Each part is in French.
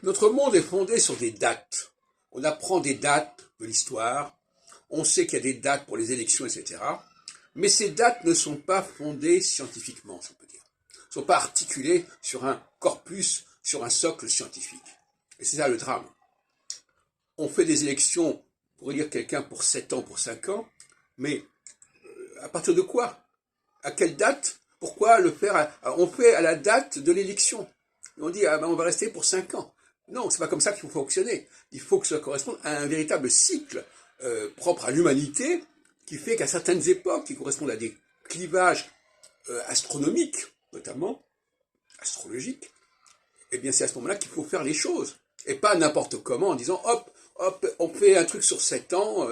Notre monde est fondé sur des dates. On apprend des dates de l'histoire, on sait qu'il y a des dates pour les élections, etc. Mais ces dates ne sont pas fondées scientifiquement, si on peut dire. Elles ne sont pas articulées sur un corpus, sur un socle scientifique. Et c'est ça le drame. On fait des élections pour élire quelqu'un pour 7 ans, pour 5 ans, mais à partir de quoi? À quelle date? Pourquoi le faire on fait à la date de l'élection. On dit, ah ben on va rester pour 5 ans. Non, c'est pas comme ça qu'il faut fonctionner. Il faut que ça corresponde à un véritable cycle propre à l'humanité, qui fait qu'à certaines époques, qui correspondent à des clivages astronomiques, notamment, astrologiques, eh bien c'est à ce moment-là qu'il faut faire les choses. Et pas n'importe comment, en disant, hop, hop, on fait un truc sur 7 ans,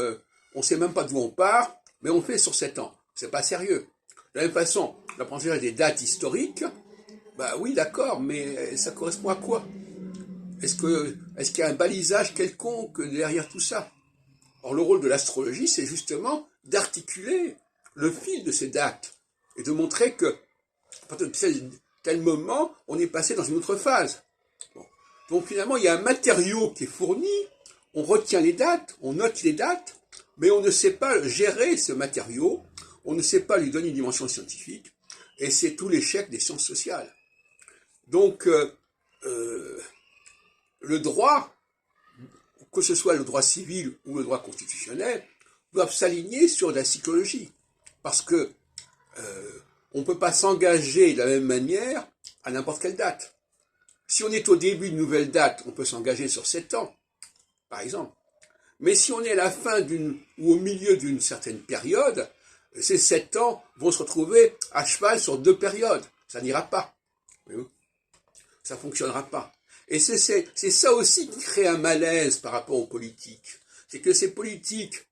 on sait même pas d'où on part, mais on fait sur 7 ans. C'est pas sérieux. De la même façon, l'apprentissage des dates historiques, bah oui, d'accord, mais ça correspond à quoi? Est-ce qu'il y a un balisage quelconque derrière tout ça? Or, le rôle de l'astrologie, c'est justement d'articuler le fil de ces dates et de montrer que, à partir de tel moment, on est passé dans une autre phase. Bon. Donc, finalement, il y a un matériau qui est fourni, on retient les dates, on note les dates, mais on ne sait pas gérer ce matériau, on ne sait pas lui donner une dimension scientifique, et c'est tout l'échec des sciences sociales. Donc, le droit, que ce soit le droit civil ou le droit constitutionnel, doivent s'aligner sur la psychologie. Parce que on ne peut pas s'engager de la même manière à n'importe quelle date. Si on est au début d'une nouvelle date, on peut s'engager sur 7 ans, par exemple. Mais si on est à la fin ou au milieu d'une certaine période, ces 7 ans vont se retrouver à cheval sur 2 périodes. Ça n'ira pas. Ça ne fonctionnera pas. Et c'est ça aussi qui crée un malaise par rapport aux politiques. C'est que ces politiques,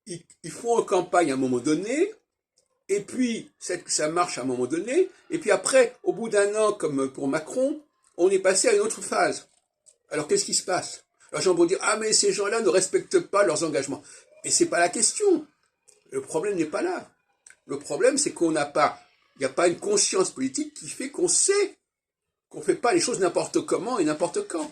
ils font une campagne à un moment donné, et puis ça marche à un moment donné, et puis après, au bout d'un an, comme pour Macron, on est passé à une autre phase. Alors qu'est-ce qui se passe? Alors les gens vont dire, ah mais ces gens-là ne respectent pas leurs engagements. Et c'est pas la question. Le problème n'est pas là. Le problème, c'est il n'y a pas une conscience politique qui fait qu'on sait qu'on ne fait pas les choses n'importe comment et n'importe quand.